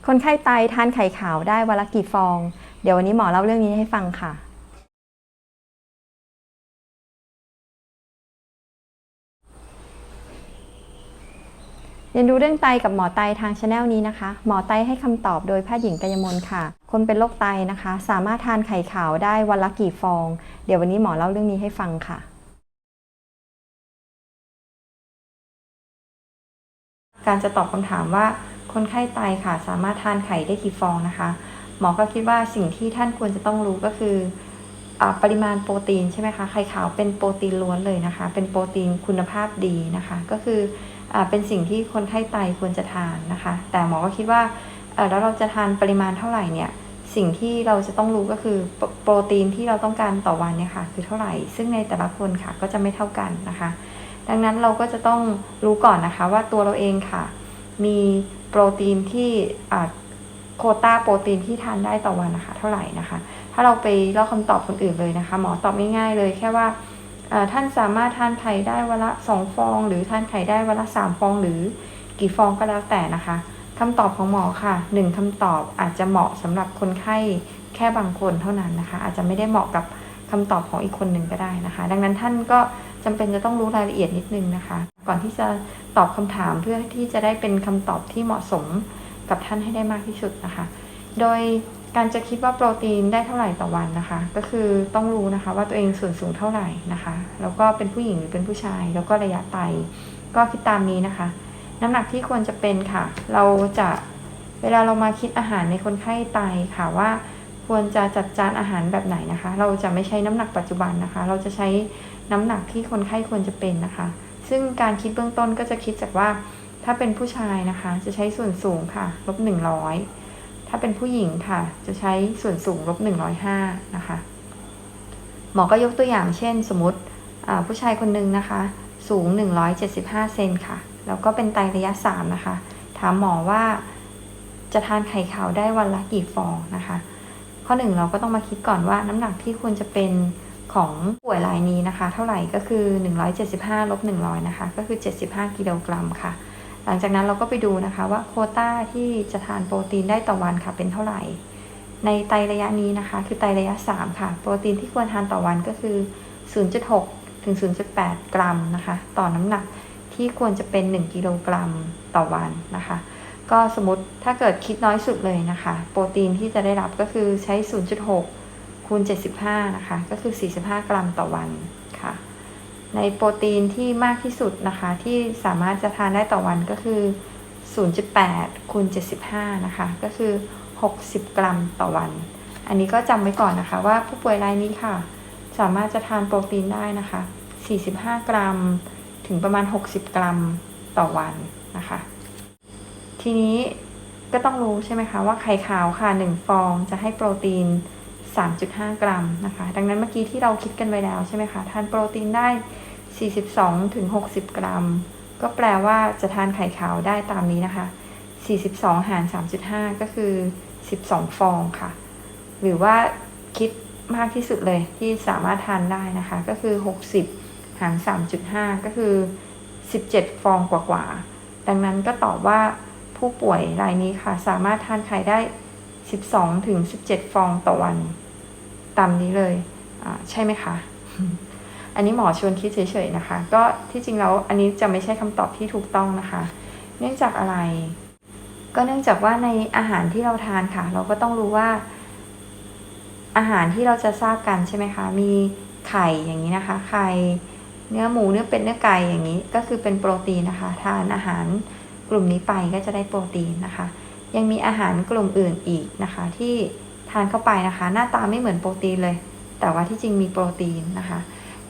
คนไข้ไตทานไข่ขาวได้วันละกี่ฟอง เดี๋ยววันนี้หมอเล่าเรื่องนี้ให้ฟังค่ะ เรียนรู้เรื่องไตกับหมอไตทางช anel นี้นะคะ หมอไตให้คำตอบโดยแพทย์หญิงกัญญมลค่ะ คนเป็นโรคไตนะคะ สามารถทานไข่ขาวได้วันละกี่ฟอง เดี๋ยววันนี้หมอเล่าเรื่องนี้ให้ฟังค่ะ การจะตอบคำถามว่าคนไข้ไตค่ะสามารถทานไข่ได้กี่ฟองนะคะ หมอก็คิดว่าสิ่งที่ท่านควรจะต้องรู้ก็คือปริมาณโปรตีนใช่ไหมคะไข่ขาวเป็นโปรตีนล้วนเลยนะคะเป็นโปรตีนคุณภาพดีนะคะก็คือเป็นสิ่งที่คนไข้ไตควรจะทานนะคะแต่หมอก็คิดว่าแล้วเราจะทานปริมาณเท่าไหร่เนี่ยสิ่งที่เราจะต้องรู้ก็คือโปรตีนที่เราต้องการต่อวันเนี่ยค่ะคือเท่าไหร่ซึ่งในแต่ละคนค่ะก็จะไม่เท่ากันนะคะดังนั้นเราก็จะต้องรู้ก่อนนะคะว่าตัวเราเองค่ะมีโปรตีนที่โควต้าโปรตีนที่ทานได้ต่อวันนะคะเท่าไหร่นะคะถ้าเราไปลอกคำตอบคนอื่นเลยนะคะหมอตอบง่ายๆเลยแค่ว่าท่านสามารถทานไข่ได้วันละ2 ฟองหรือทานไข่ได้วันละ3 ฟองหรือกี่ฟองก็แล้วแต่นะคะคำตอบของหมอค่ะ1คำตอบอาจจะเหมาะสำหรับคนไข้แค่บางคนเท่านั้นนะคะอาจจะไม่ได้เหมาะกับคำตอบของอีกคนหนึ่งก็ได้นะคะดังนั้นท่านก็จำเป็นจะต้องรู้รายละเอียดนิดนึงนะคะก่อนที่จะตอบคำถามเพื่อที่จะได้เป็นคำตอบที่เหมาะสมกับท่านให้ได้มากที่สุดนะคะโดยการจะคิดว่าโปรตีนได้เท่าไหร่ต่อวันนะคะก็คือต้องรู้นะคะว่าตัวเองส่วนสูงเท่าไหร่นะคะแล้วก็เป็นผู้หญิงหรือเป็นผู้ชายแล้วก็ระยะไตก็คิดตามนี้นะคะน้ำหนักที่ควรจะเป็นค่ะเราจะเวลาเรามาคิดอาหารในคนไข้ไตค่ะว่าควรจะจัดจานอาหารแบบไหนนะคะเราจะไม่ใช้น้ำหนักปัจจุบันนะคะเราจะใช้น้ำหนักที่คนไข้ควรจะเป็นนะคะซึ่งการคิดเบื้องต้นก็จะคิดจากว่าถ้าเป็นผู้ชายนะคะจะใช้ส่วนสูงค่ะ-100ถ้าเป็นผู้หญิงค่ะจะใช้ส่วนสูง-105นะคะหมอก็ยกตัวอย่างเช่นสมมติผู้ชายคนหนึ่งนะคะสูง175 เซนค่ะแล้วก็เป็นไตระยะ3นะคะถามหมอว่าจะทานไข่ขาวได้วันละกี่ฟองนะคะข้อ1เราก็ต้องมาคิดก่อนว่าน้ำหนักที่ควรจะเป็นของป่วยรายนี้นะคะเท่าไหร่ก็คือ175ลบ100นะคะก็คือ75 กิโลกรัมค่ะหลังจากนั้นเราก็ไปดูนะคะว่าโควต้าที่จะทานโปรตีนได้ต่อวันค่ะเป็นเท่าไหร่ในไตระยะนี้นะคะคือไตระยะ3ค่ะโปรตีนที่ควรทานต่อวันก็คือ 0.6 ถึง 0.8 กรัมนะคะต่อน้ำหนักที่ควรจะเป็น1 กิโลกรัมต่อวันนะคะก็สมมติถ้าเกิดคิดน้อยสุดเลยนะคะโปรตีนที่จะได้รับก็คือใช้ 0.6 คูณ 75นะคะก็คือ45 กรัมต่อวันค่ะในโปรตีนที่มากที่สุดนะคะที่สามารถจะทานได้ต่อวันก็คือ 0.8 คูณ 75นะคะก็คือ60 กรัมต่อวันอันนี้ก็จำไว้ก่อนนะคะว่าผู้ป่วยรายนี้ค่ะสามารถจะทานโปรตีนได้นะคะ45 กรัมถึงประมาณ60 กรัมต่อวันนะคะทีนี้ก็ต้องรู้ใช่ไหมคะว่าไข่ขาวค่ะ1 ฟองจะให้โปรตีน3.5 กรัมนะคะดังนั้นเมื่อกี้ที่เราคิดกันไว้แล้วใช่ไหมคะทานโปรตีนได้42 ถึง 60 กรัมก็แปลว่าจะทานไข่ขาวได้ตามนี้นะคะ42 หาร 3.5 ก็คือ12 ฟองค่ะหรือว่าคิดมากที่สุดเลยที่สามารถทานได้นะคะก็คือ60 หาร 3.5 ก็คือ17 ฟองกว่าๆดังนั้นก็ตอบว่าผู้ป่วยรายนี้ค่ะสามารถทานไข่ได้12 ถึง 17 ฟองต่อวันตามนี้เลยใช่ไหมคะ อันนี้หมอชวนคิดเฉยๆนะคะก็ที่จริงแล้วอันนี้จะไม่ใช่คำตอบที่ถูกต้องนะคะเนื่องจากอะไรก็เนื่องจากว่าในอาหารที่เราทานค่ะเราก็ต้องรู้ว่าอาหารที่เราจะทราบกันใช่ไหมคะมีไข่อย่างนี้นะคะไข่เนื้อหมูเนื้อเป็ดเนื้อไก่อย่างนี้ก็คือเป็นโปรตีนนะคะทานอาหารกลุ่มนี้ไปก็จะได้โปรตีนนะคะยังมีอาหารกลุ่มอื่นอีกนะคะที่ทานเข้าไปนะคะหน้าตาไม่เหมือนโปรตีนเลยแต่ว่าที่จริงมีโปรตีนนะคะ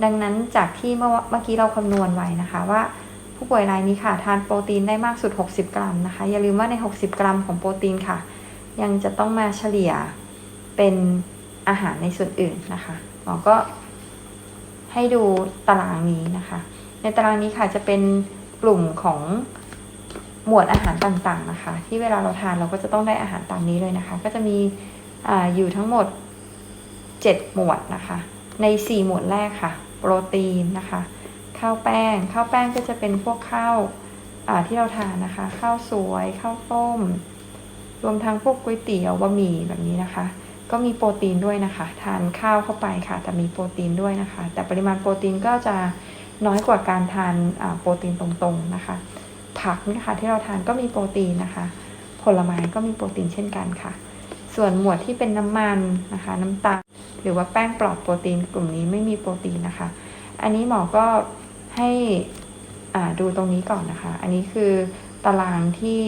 ดังนั้นจากที่เมื่อกี้เราคำนวณไว้นะคะว่าผู้ป่วยรายนี้ค่ะทานโปรตีนได้มากสุด60 กรัมนะคะอย่าลืมว่าใน60 กรัมของโปรตีนค่ะยังจะต้องมาเฉลี่ยเป็นอาหารในส่วนอื่นนะคะหมอก็ให้ดูตารางนี้นะคะในตารางนี้ค่ะจะเป็นกลุ่มของหมวดอาหารต่างๆนะคะที่เวลาเราทานเราก็จะต้องได้อาหารตามนี้เลยนะคะก็จะมีอยู่ทั้งหมด7 หมวดนะคะใน4 หมวดแรกค่ะโปรตีนนะคะข้าวแป้งก็จะเป็นพวกข้าวที่เราทานนะคะข้าวสวยข้าวต้ม รวมทั้งพวกก๋วยเตี๋ยวบะหมี่แบบนี้นะคะก็มีโปรตีนด้วยนะคะทานข้าวเข้าไปค่ะแต่มีโปรตีนด้วยนะคะแต่ปริมาณโปรตีนก็จะน้อยกว่าการทานโปรตีนตรงๆนะคะผักนะคะที่เราทานก็มีโปรตีนนะคะผลไม้ก็มีโปรตีนเช่นกันค่ะส่วนหมวดที่เป็นน้ำมันนะคะน้ำตาลหรือว่าแป้งปลอดโปรตีนกลุ่มนี้ไม่มีโปรตีนนะคะอันนี้หมอก็ให้ดูตรงนี้ก่อนนะคะอันนี้คือตารางที่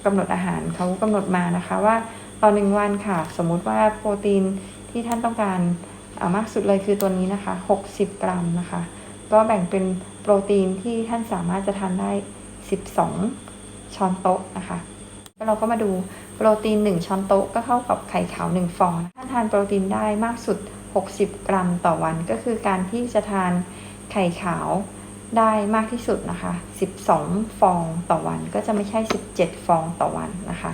กำหนดอาหารเขากำหนดมานะคะว่าตอน1 วันค่ะสมมุติว่าโปรตีนที่ท่านต้องการมากสุดเลยคือตัวนี้นะคะ60 กรัมนะคะก็แบ่งเป็นโปรตีนที่ท่านสามารถจะทานได้12 ช้อนโต๊ะนะคะแล้วเราก็มาดูโปรตีน1 ช้อนโต๊ะก็เท่ากับไข่ขาว1 ฟองท่านทานโปรตีนได้มากสุด60 กรัมต่อวันก็คือการที่จะทานไข่ขาวได้มากที่สุดนะคะ12 ฟองต่อวันก็จะไม่ใช่17 ฟองต่อวันนะคะ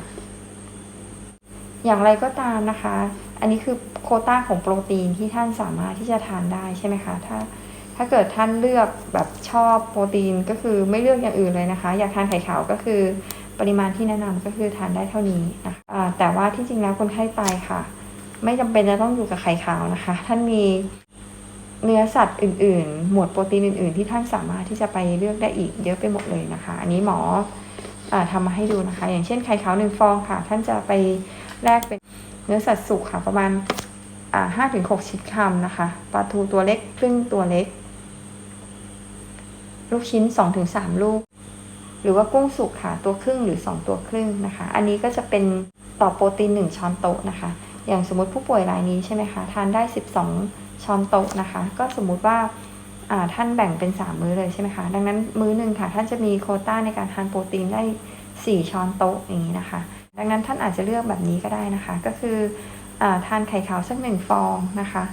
อย่างไรก็ตามนะคะอันนี้คือโควต้าของโปรตีนที่ท่านสามารถที่จะทานได้ใช่ไหมคะถ้าเกิดท่านเลือกแบบชอบโปรตีนก็คือไม่เลือกอย่างอื่นเลยนะคะอยากทานไข่ขาวก็คือปริมาณที่แนะนำก็คือทานได้เท่านี้นะคะแต่ว่าที่จริงแล้วคนไข้ไตค่ะไม่จำเป็นจะต้องอยู่กับไข่ขาวนะคะท่านมีเนื้อสัตว์อื่นๆหมวดโปรตีนอื่นๆที่ท่านสามารถที่จะไปเลือกได้อีกเยอะไปหมดเลยนะคะอันนี้หมอทำมาให้ดูนะคะอย่างเช่นไข่ขาว1 ฟองค่ะท่านจะไปแลกเป็นเนื้อสัตว์สุกค่ะประมาณ5-6 ชิ้นคำนะคะปลาทูตัวเล็กครึ่งตัวเล็กลูกชิ้น 2-3 ลูกหรือว่ากุ้งสุกค่ะตัวครึ่งหรือ2 ตัวครึ่งนะคะอันนี้ก็จะเป็นต่อโปรตีน1 ช้อนโต๊ะนะคะอย่างสมมติผู้ป่วยรายนี้ใช่ไหมคะทานได้12 ช้อนโต๊ะนะคะก็สมมุติว่าท่านแบ่งเป็น3 มื้อเลยใช่ไหมคะดังนั้นมื้อหนึ่งค่ะท่านจะมีโควต้าในการทานโปรตีนได้4 ช้อนโต๊ะอย่างนี้นะคะดังนั้นท่านอาจจะเลือกแบบนี้ก็ได้นะคะก็คือทานไข่ขาวสัก1 ฟองนะคะ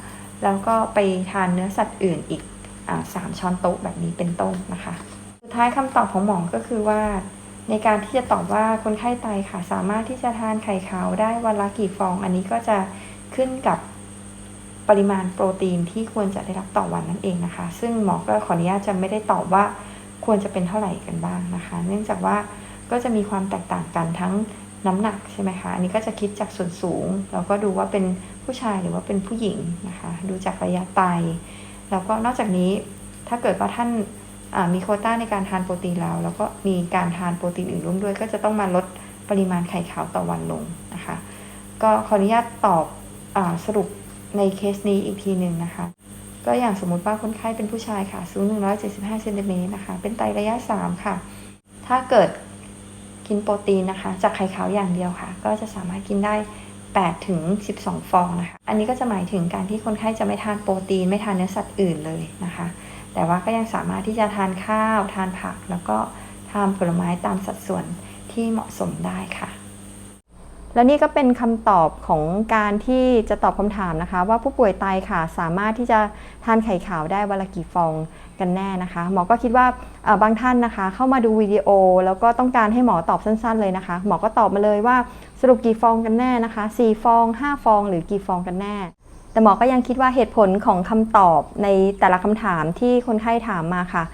แล้วก็ไปทานเนื้อสัตว์อื่นอีก3 ช้อนโต๊ะแบบนี้เป็นต้นนะคะสุดท้ายคำตอบของหมอก็คือว่าในการที่จะตอบว่าคนไข้ไตค่ะสามารถที่จะทานไข่ขาวได้วันละกี่ฟองอันนี้ก็จะขึ้นกับปริมาณโปรตีนที่ควรจะได้รับต่อวันนั่นเองนะคะซึ่งหมอก็ขออนุญาตจะไม่ได้ตอบว่าควรจะเป็นเท่าไหร่กันบ้างนะคะเนื่องจากว่าก็จะมีความแตกต่างกันทั้งน้ำหนักใช่ไหมคะอันนี้ก็จะคิดจากส่วนสูงแล้วก็ดูว่าเป็นผู้ชายหรือว่าเป็นผู้หญิงนะคะดูจากระยะไตแล้วก็นอกจากนี้ถ้าเกิดว่าท่านมีโควต้าในการทานโปรตีนแล้วก็มีการทานโปรตีนอื่นร่วมด้วยก็จะต้องมาลดปริมาณไข่ขาวต่อวันลงนะคะก็ขออนุญาตตอบสรุปในเคสนี้อีกทีหนึ่งนะคะก็อย่างสมมุติว่าคนไข้เป็นผู้ชายค่ะสูง175 เซนติเมตรนะคะเป็นไตระยะ3ค่ะถ้าเกิดกินโปรตีนนะคะจากไข่ขาวอย่างเดียวค่ะก็จะสามารถกินได้8-12 ฟองนะคะอันนี้ก็จะหมายถึงการที่คนไข้จะไม่ทานโปรตีนไม่ทานเนื้อสัตว์อื่นเลยนะคะแต่ว่าก็ยังสามารถที่จะทานข้าวทานผักแล้วก็ทานผลไม้ตามสัดส่วนที่เหมาะสมได้ค่ะและนี่ก็เป็นคำตอบของการที่จะตอบคำถามนะคะว่าผู้ป่วยไตค่ะสามารถที่จะทานไข่ขาวได้วันละกี่ฟองกันแน่นะคะหมอก็คิดว่าบางท่านนะคะเข้ามาดูวิดีโอแล้วก็ต้องการให้หมอตอบสั้นๆเลยนะคะหมอก็ตอบมาเลยว่าสรุปกี่ฟองกันแน่นะคะ4 ฟอง5 ฟองหรือกี่ฟองกันแน่แต่หมอก็ยังคิดว่าเหตุผลของคำตอบในแต่ละคำถามที่คนไข้ถามมาค่ะ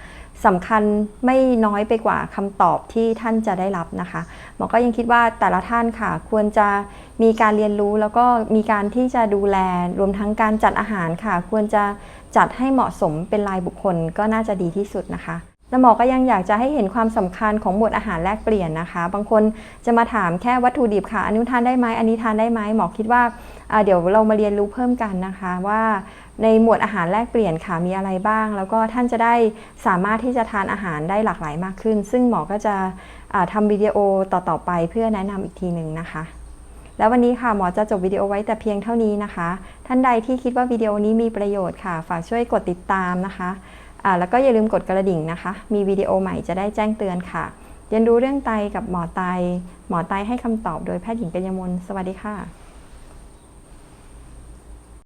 สำคัญไม่น้อยไปกว่าคำตอบที่ท่านจะได้รับนะคะหมอก็ยังคิดว่าแต่ละท่านค่ะควรจะมีการเรียนรู้แล้วก็มีการที่จะดูแลรวมทั้งการจัดอาหารค่ะควรจะจัดให้เหมาะสมเป็นรายบุคคลก็น่าจะดีที่สุดนะคะและหมอก็ยังอยากจะให้เห็นความสำคัญของหมวดอาหารแลกเปลี่ยนนะคะบางคนจะมาถามแค่วัตถุดิบค่ะอันนี้ทานได้ไหมอันนี้ทานได้ไหมหมอคิดว่าเดี๋ยวเรามาเรียนรู้เพิ่มกันนะคะว่าในหมวดอาหารแลกเปลี่ยนค่ะมีอะไรบ้างแล้วก็ท่านจะได้สามารถที่จะทานอาหารได้หลากหลายมากขึ้นซึ่งหมอก็จะทำวิดีโอต่อๆไปเพื่อแนะนำอีกทีหนึ่งนะคะแล้ววันนี้ค่ะหมอจะจบวิดีโอไว้แต่เพียงเท่านี้นะคะท่านใดที่คิดว่าวิดีโอนี้มีประโยชน์ค่ะฝากช่วยกดติดตามนะคะแล้วก็อย่าลืมกดกระดิ่งนะคะมีวิดีโอใหม่จะได้แจ้งเตือนค่ะเรียนรู้เรื่องไตกับหมอไตให้คำตอบโดยแพทย์หญิงกัญญมลสวัสดีค่ะ